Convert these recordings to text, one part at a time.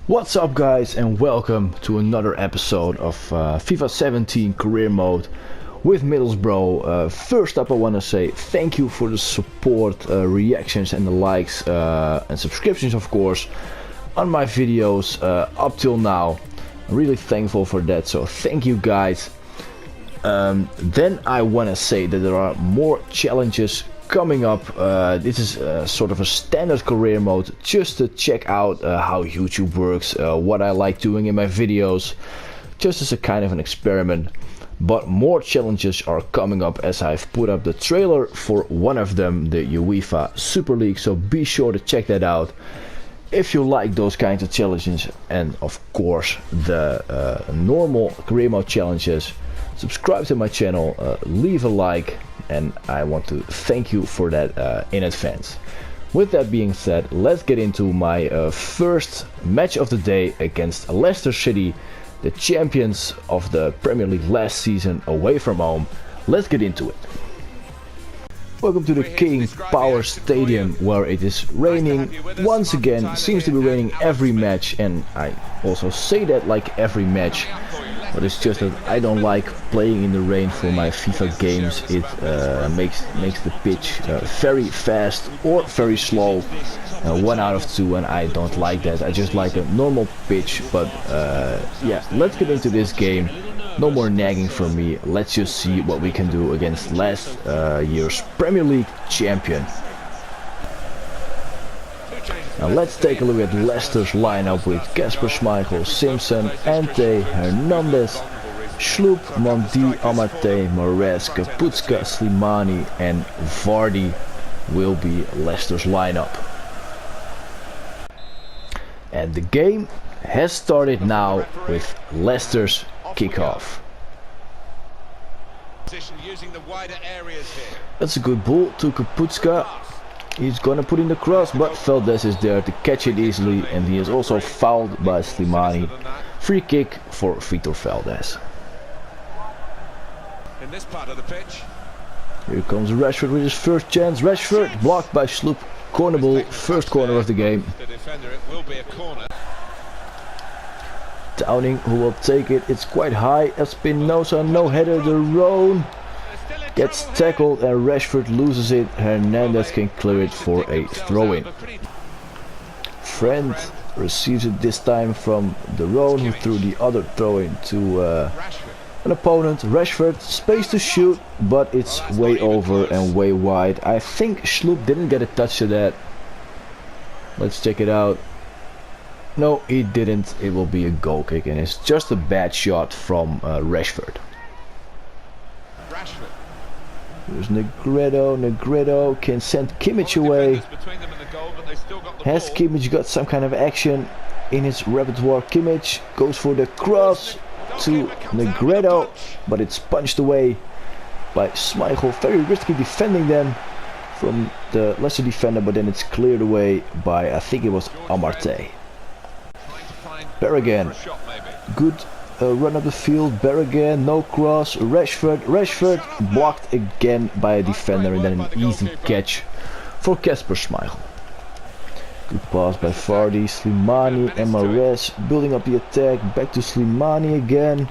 What's up guys, and welcome to another episode of FIFA 17 career mode with Middlesbrough. First up I want to say thank you for the support, reactions and the likes and subscriptions of course on my videos up till now. I'm really thankful for that, so thank you guys. Then I want to say that there are more challenges coming up. This is sort of a standard career mode just to check out how YouTube works, what I like doing in my videos, just as a kind of an experiment. But more challenges are coming up as I've put up the trailer for one of them, the UEFA Super League, so be sure to check that out if you like those kinds of challenges. And of course the normal career mode challenges. Subscribe to my channel, leave a like, and I want to thank you for that in advance. With that being said, let's get into my first match of the day against Leicester City, the champions of the Premier League last season, away from home. Let's get into it. Welcome to the King Power Stadium, where it is raining once again. Seems to be raining every match, and I also say that like every match. But it's just that I don't like playing in the rain for my FIFA games. It makes the pitch very fast or very slow. 1 out of 2, and I don't like that. I just like a normal pitch. But yeah, let's get into this game. No more nagging from me. Let's just see what we can do against last year's Premier League champion. Now let's take a look at Leicester's lineup with Kasper Schmeichel, Simpson, Ante, Hernandez, Sloop, Mondi, Amate, Mahrez, Kaputska, Slimani and Vardy will be Leicester's lineup. And the game has started now with Leicester's kickoff. That's a good ball to Kaputska. He's gonna put in the cross, but Valdez is there to catch it easily, and he is also fouled by Slimani. Free kick for Vitor Valdez. In this part of the pitch. Here comes Rashford with his first chance. Rashford blocked by Sloop. Corner ball, first corner of the game. Downing, who will take it. It's quite high. Espinosa, no header. De Roon gets tackled and Rashford loses it. Hernandez can clear it for a throw-in. Friend receives it this time from De Roon, who threw the other throw-in to an opponent. Rashford, space to shoot, but it's way over and way wide. I think Sloop didn't get a touch to that. Let's check it out. No, he didn't. It will be a goal kick, and it's just a bad shot from Rashford. Here's Negredo. Negredo can send Kimmich away. Has Kimmich got some kind of action in his repertoire? Kimmich goes for the cross to Negredo, but it's punched away by Schmeichel. Very risky defending then from the Leicester defender, but then it's cleared away by, I think it was Amate. Berrigan, good run up the field. Berrigan, no cross. Rashford blocked again by a defender, and then an easy catch for Kasper Schmeichel. Good pass by Vardy, Slimani and Mahrez building up the attack. Back to Slimani again,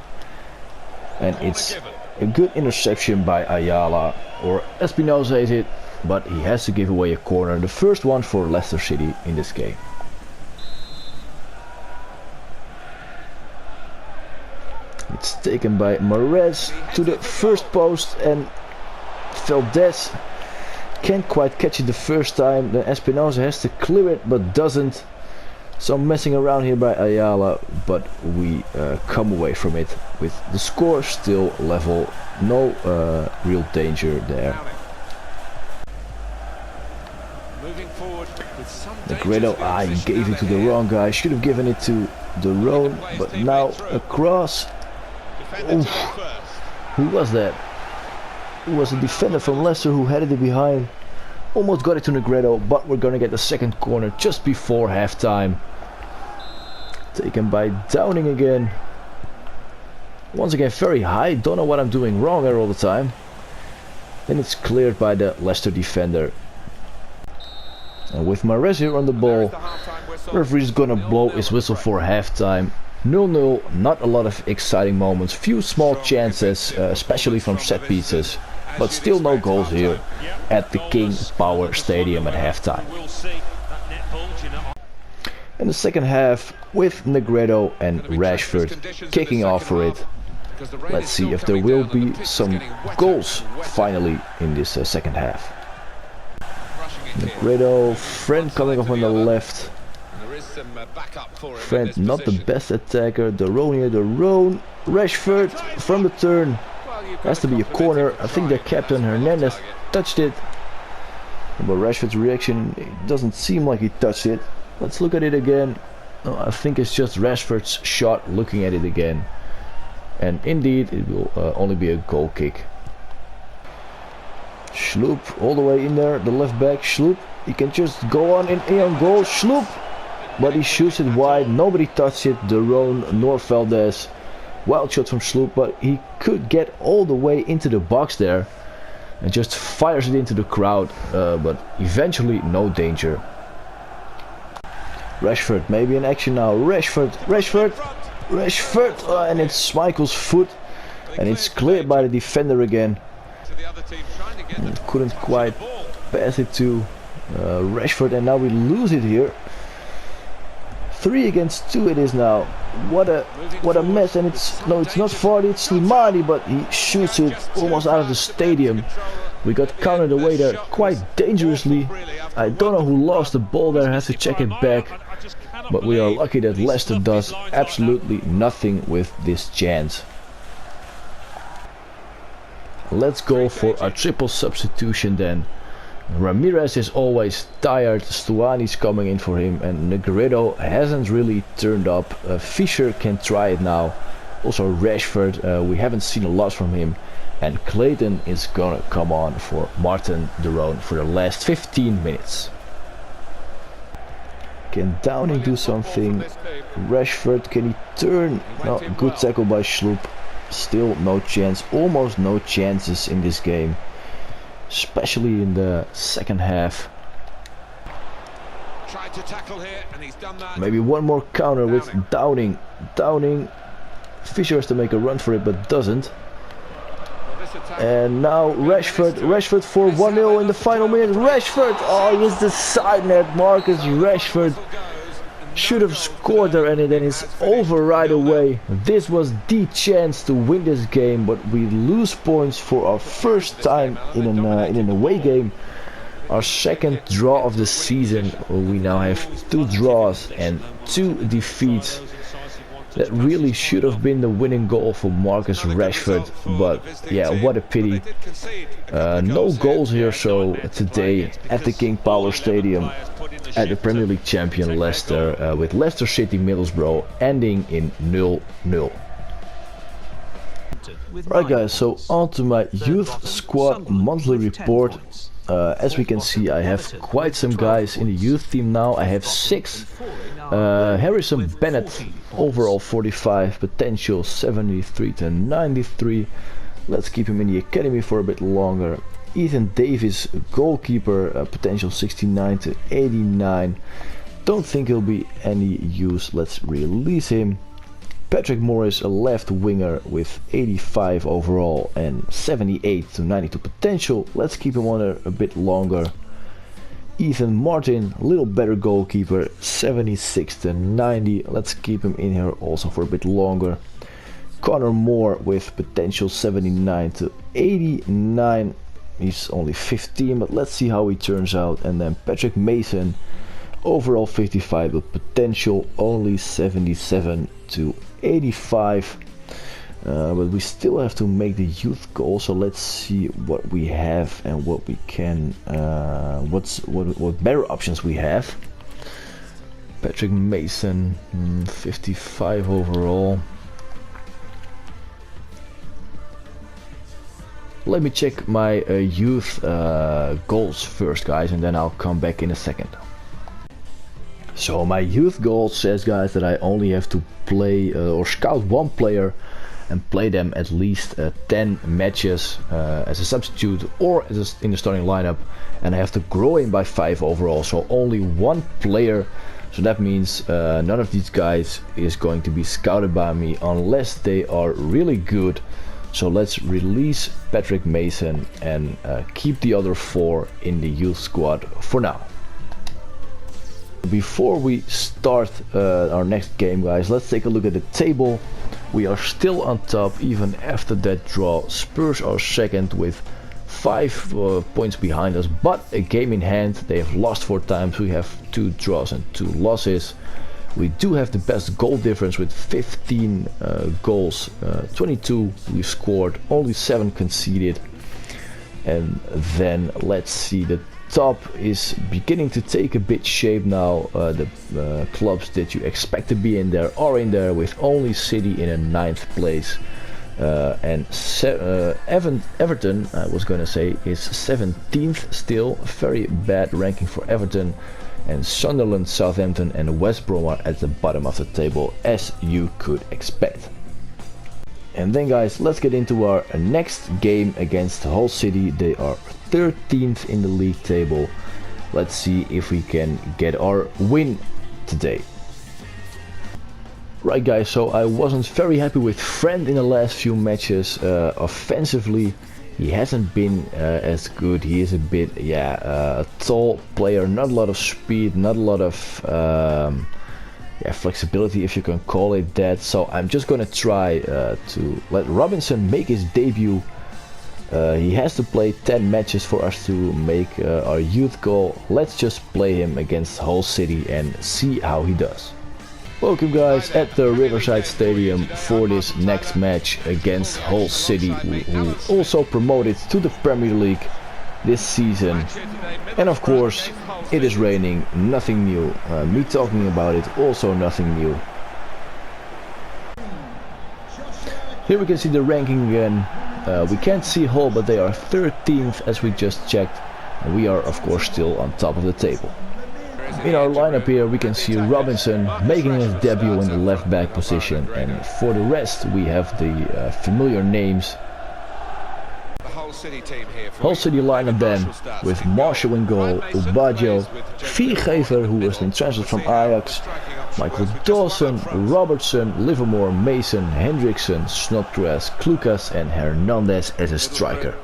and it's a good interception by Ayala, or Espinosa is it, but he has to give away a corner, the first one for Leicester City in this game. It's taken by Mahrez to the first post, and Valdez can't quite catch it the first time. Then Espinosa has to clear it, but doesn't. Some messing around here by Ayala, but we come away from it with the score still level. No real danger there. Negredo, he gave it to the wrong guy. Should have given it to De Roon, but now a cross. Oof. Who was that? It was a defender from Leicester who headed it behind. Almost got it to Negredo, but we're gonna get the second corner just before halftime. Taken by Downing again. Once again very high. Don't know what I'm doing wrong there all the time. Then it's cleared by the Leicester defender. And with Mahrez here on the ball, referee's gonna blow his whistle for halftime. 0-0, not a lot of exciting moments, few small chances, especially from set pieces, but still no goals here at the King Power Stadium at halftime. In the second half, with Negredo and Rashford kicking off for it, let's see if there will be some goals finally in this second half. Negredo, Friend coming up on the left. Friend not the best attacker. De Roon here, De Roon. Rashford from the turn. Has to be a corner. I think the captain Hernandez touched it. But Rashford's reaction, it doesn't seem like he touched it. Let's look at it again. No, I think it's just Rashford's shot looking at it again. And indeed, it will only be a goal kick. Sloop all the way in there, the left back. Sloop, he can just go on in goal. Sloop, but he shoots it wide. Nobody touched it. De Roon nor Valdez. Wild shot from Sloop, but he could get all the way into the box there and just fires it into the crowd. But eventually, no danger. Rashford maybe in action now. Rashford, and it's Michael's foot, and it's cleared by the defender again. Couldn't quite pass it to Rashford, and now we lose it here. 3 against 2 it is now. What a mess, and it's not Vardy, it's Slimani, but he shoots it almost out of the stadium. We got countered away there quite dangerously. I don't know who lost the ball there, I have to check it back. But we are lucky that Leicester does absolutely nothing with this chance. Let's go for a triple substitution then. Ramirez is always tired, Stuani's coming in for him, and Negredo hasn't really turned up. Fischer can try it now. Also Rashford, we haven't seen a lot from him. And Clayton is gonna come on for Martin De Roon for the last 15 minutes. Can Downing do something? Rashford, can he turn? No, good tackle by Sloop. Still no chance, almost no chances in this game, especially in the second half. Maybe one more counter with Downing. Fischer has to make a run for it, but doesn't. And now Rashford for 1-0 in the final minute. Rashford, oh, he's the side net. Marcus Rashford should have scored there, and then it's over right away. This was the chance to win this game, but we lose points for our first time in an away game. Our second draw of the season. We now have 2 draws and 2 defeats. That really should have been the winning goal for Marcus Rashford, but yeah, what a pity. No goals here so today at the King Power Stadium at the Premier League champion Leicester, with Leicester City Middlesbrough ending in 0-0. Right guys, so on to my youth squad monthly report. As we can see, I have quite some guys in the youth team now. I have 6. Harrison Bennett, overall 45, potential 73 to 93. Let's keep him in the academy for a bit longer. Ethan Davis, goalkeeper, potential 69 to 89. Don't think he'll be any use. Let's release him. Patrick Morris, a left winger with 85 overall and 78 to 92 potential. Let's keep him on a bit longer. Ethan Martin, a little better goalkeeper, 76 to 90. Let's keep him in here also for a bit longer. Connor Moore with potential 79 to 89. He's only 15, but let's see how he turns out. And then Patrick Mason, overall 55, but potential only 77 to 85. But we still have to make the youth goal, so let's see what we have and what we can, what better options we have. Patrick Mason, 55 overall. Let me check my youth goals first, guys, and then I'll come back in a second. So my youth goal says, guys, that I only have to play or scout 1 player and play them at least 10 matches as a substitute or as in the starting lineup, and I have to grow him by 5 overall, so only one player. So that means none of these guys is going to be scouted by me unless they are really good. So let's release Patrick Mason and keep the other 4 in the youth squad for now. Before we start our next game, guys, let's take a look at the table. We are still on top even after that draw. Spurs are second with 5 points behind us, but a game in hand. They have lost 4 times. We have 2 draws and 2 losses. We do have the best goal difference with 15 goals, 22 we scored, only 7 conceded. And then let's see, the top is beginning to take a bit shape now. The clubs that you expect to be in there are in there, with only City in a 9th place. And Everton, I was going to say, is 17th still. Very bad ranking for Everton. And Sunderland, Southampton and West Brom are at the bottom of the table, as you could expect. And then, guys, let's get into our next game against Hull City. They are 13th in the league table. Let's see if we can get our win today. Right, guys, so I wasn't very happy with Friend in the last few matches. Offensively, he hasn't been as good. He is a bit, a tall player, not a lot of speed, not a lot of flexibility, if you can call it that. So I'm just gonna try to let Robinson make his debut. He has to play 10 matches for us to make our youth goal. Let's just play him against Hull City and see how he does. Welcome, guys, at the Riverside Stadium for this next match against Hull City, who also promoted to the Premier League this season. And of course, it is raining, nothing new. Me talking about it, also nothing new. Here we can see the ranking again. We can't see Hull, but they are 13th as we just checked. And we are, of course, still on top of the table. In our lineup here we can see Robinson making his debut in the left back position, and for the rest we have the familiar names. Hull City lineup then with Marshall in goal, Ubaggio, Viergever, who was then transferred from Ajax, Michael Dawson, Robertson, Livermore, Mason, Hendrickson, Snodgrass, Klukas and Hernandez as a striker.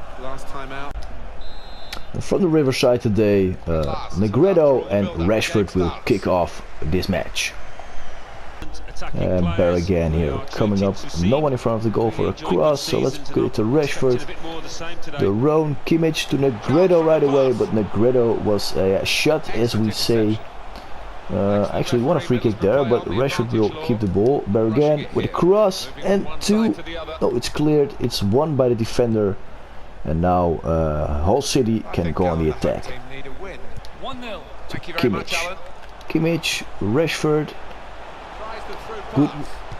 From the Riverside today, Negredo and Rashford will kick off this match. And Bear again here, coming up, no one in front of the goal for a cross, so let's get it to Rashford. The Roan, Kimmich to Negredo right away, but Negredo was shot, as we say. Actually won a free kick there, but Rashford will keep the ball. Bear again with a cross, and 2, no, it's cleared, it's won by the defender. And now Hull City can go on the attack. To Kimmich, Rashford. Good.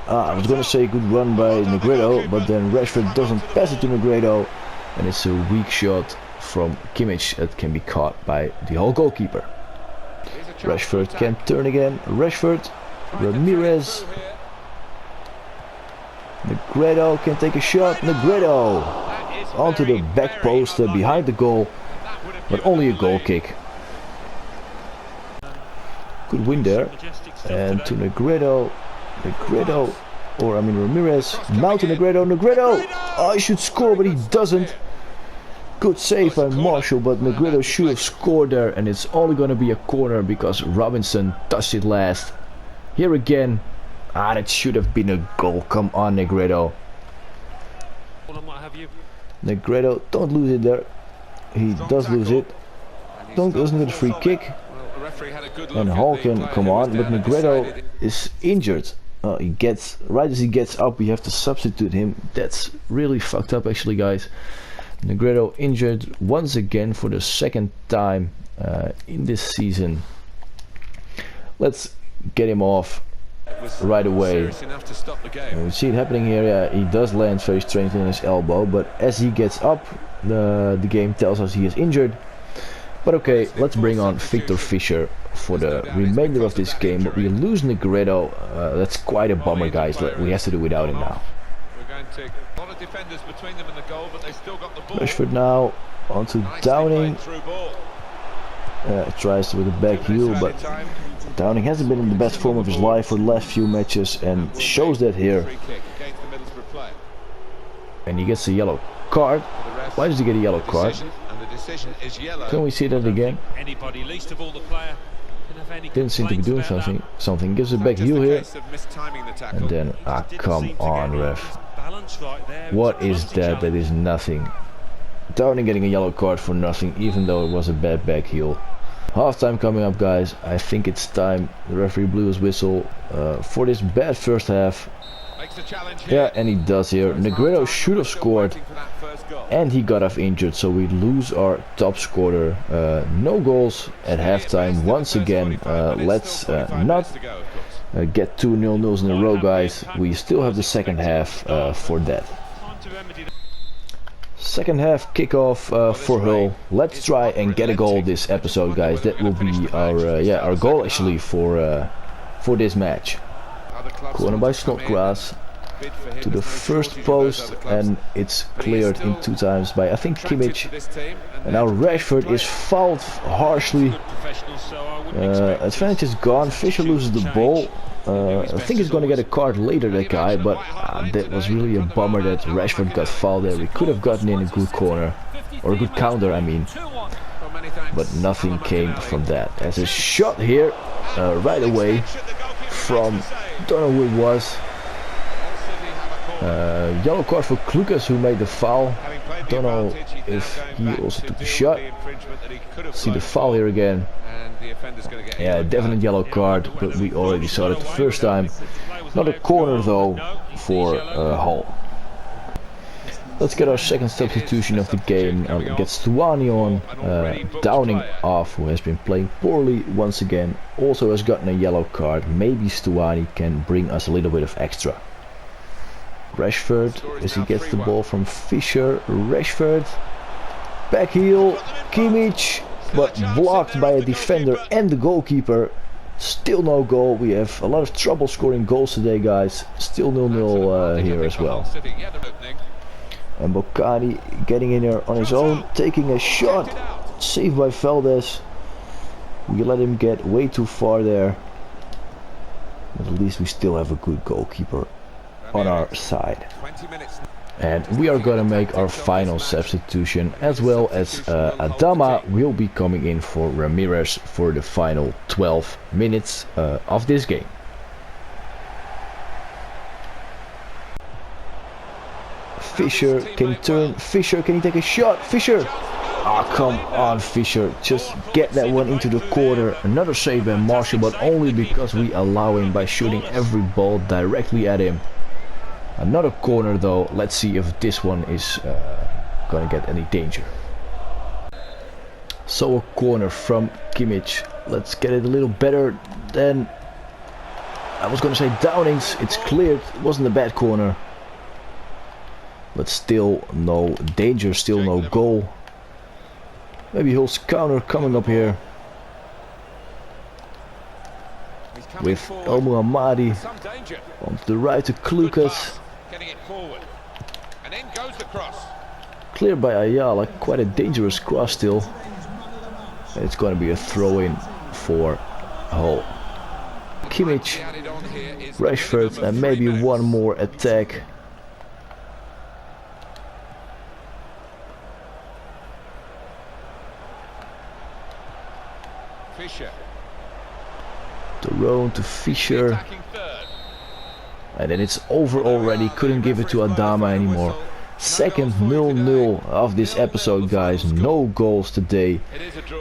I was gonna say good run by Negredo, but then Rashford doesn't pass it to Negredo, and it's a weak shot from Kimmich that can be caught by the Hull goalkeeper. Rashford can turn again. Rashford, Ramirez. Negredo can take a shot. Negredo onto the back post behind the goal, but only a goal kick. Good win there. And to Negredo, Ramirez, now to Negredo, oh, he should score, but he doesn't. Good save by Marshall, but Negredo should have scored there, and it's only going to be a corner because Robinson touched it last. Here again, that should have been a goal. Come on, Negredo. Negredo, don't lose it there. He does lose it. Doesn't get a free kick. And Hull can come on, but Negredo is injured. He gets, right as he gets up, we have to substitute him. That's really fucked up, actually, guys. Negredo injured once again for the 2nd time in this season. Let's get him off right away. And we see it happening here. Yeah, he does land very strangely on his elbow, but as he gets up, the game tells us he is injured. But okay, let's bring on Victor Fischer for the remainder of this game. But we lose Negredo. That's quite a bummer, guys. We have to do without him now. romantic. A lot of defenders between them and the goal, but they still got the ball. Rashford now onto Downing. Tries with a back heel, but Downing hasn't been in the best form of his life for the last few matches and shows that here. And he gets a yellow card. Why does he get a yellow card? Can we see that again? Didn't seem to be doing something. Gives a back heel here. And then, come on, ref. What is that? That is nothing. Downing getting a yellow card for nothing, even though it was a bad back heel. Half time coming up, guys. I think it's time. The referee blew his whistle for this bad first half. Yeah, and he does here. Negredo should have scored, and he got off injured, so we lose our top scorer. No goals at halftime once again. Let's not get 2 0-0s in a row, guys. We still have the second half for that. Second half kickoff for Hull. Let's try and get a goal this episode, guys. That will be our goal actually for this match. Corner by Snodgrass to the first post, and it's cleared in 2 times by, I think, Kimmich. And now Rashford is fouled harshly. Advantage is gone. Fisher loses the ball. I think he's going to get a card later, that guy, but that was really a bummer that Rashford got fouled there. We could have gotten in a good corner, or a good counter, I mean. But nothing came from that. There's a shot here right away from, don't know who it was. Yellow card for Klukas, who made the foul. Don't know if he also took the shot. See the foul here again. Yeah, definite yellow card, but we already saw it the first time. Not a corner though for Hull. Let's get our second substitution of the game. Get Stuani on. Downing off, who has been playing poorly once again. Also has gotten a yellow card. Maybe Stuani can bring us a little bit of extra. Rashford, as he gets the ball from Fisher. Rashford, back heel, Kimmich, but blocked by a defender and the goalkeeper. Still no goal. We have a lot of trouble scoring goals today, guys. Still 0-0 here as well. And Bocani getting in there on his own, taking a shot, saved by Valdez. We let him get way too far there, but at least we still have a good goalkeeper on our side. And we are gonna make our final substitution, as well as Adama will be coming in for Ramirez for the final 12 minutes of this game. Fisher can turn. Fisher, can he take a shot? Fisher! Ah, come on, Fisher. Just get that one into the corner. Another save by Marshall, but only because we allow him by shooting every ball directly at him. Another corner though. Let's see if this one is gonna get any danger. So a corner from Kimmich. Let's get it a little better than I was gonna say Downing's. It's cleared. It wasn't a bad corner, but still no danger, still no goal. Maybe Hull's counter coming up here with El Muhammadi on the right to Klukas. Cleared by Ayala, quite a dangerous cross still. It's going to be a throw-in for Hull. Kimmich, Rashford, and maybe one more attack. Fisher. Tyrone to Fisher. And then it's over already. Couldn't give it to Adama anymore. Second 0-0 of this episode, guys. No goals today.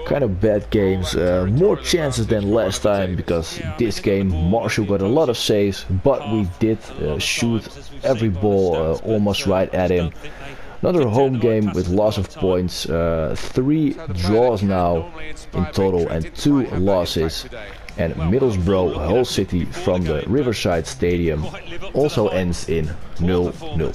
Kind of bad games. More chances than last time, because this game Marshall got a lot of saves, but we did shoot every ball almost right at him. Another home game with loss of points. 3 draws now in total and 2 losses. And Middlesbrough Hull City from the Riverside Stadium also ends in 0-0.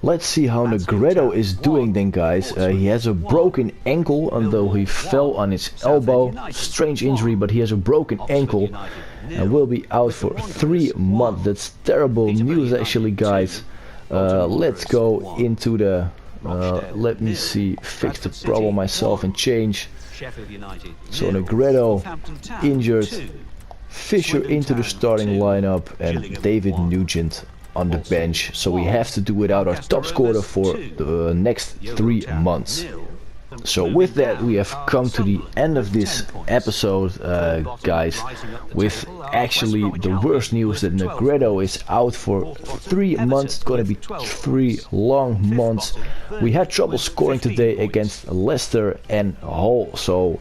Let's see how Negredo is doing then, guys. He has a broken ankle, although he fell on his elbow. Strange injury, but he has a broken ankle. and will be out for 3 months. That's terrible news actually, guys. Let's go into the let me see, fix the problem myself and change. So Negredo injured, Fisher into the starting lineup, and David Nugent on the bench. So we have to do without our top scorer for the next 3 months. So with that, we have come to the end of this episode, guys, with actually the worst news that Negredo is out for 3 months. It's going to be 3 long months. We had trouble scoring today against Leicester and Hull, so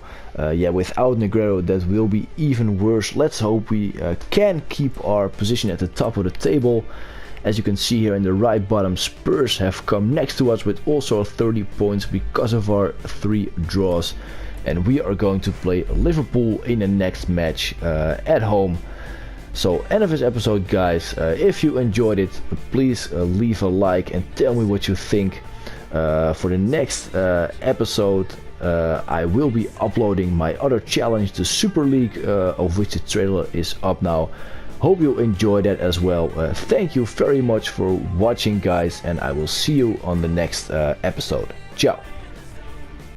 yeah, without Negredo that will be even worse. Let's hope we can keep our position at the top of the table. As you can see here in the right bottom, Spurs have come next to us with also 30 points because of our 3 draws. And we are going to play Liverpool in the next match at home. So end of this episode, guys. If you enjoyed it, please leave a like and tell me what you think. For the next episode, I will be uploading my other challenge, the Super League, of which the trailer is up now. Hope you enjoyed that as well. Thank you very much for watching, guys, and I will see you on the next episode. Ciao.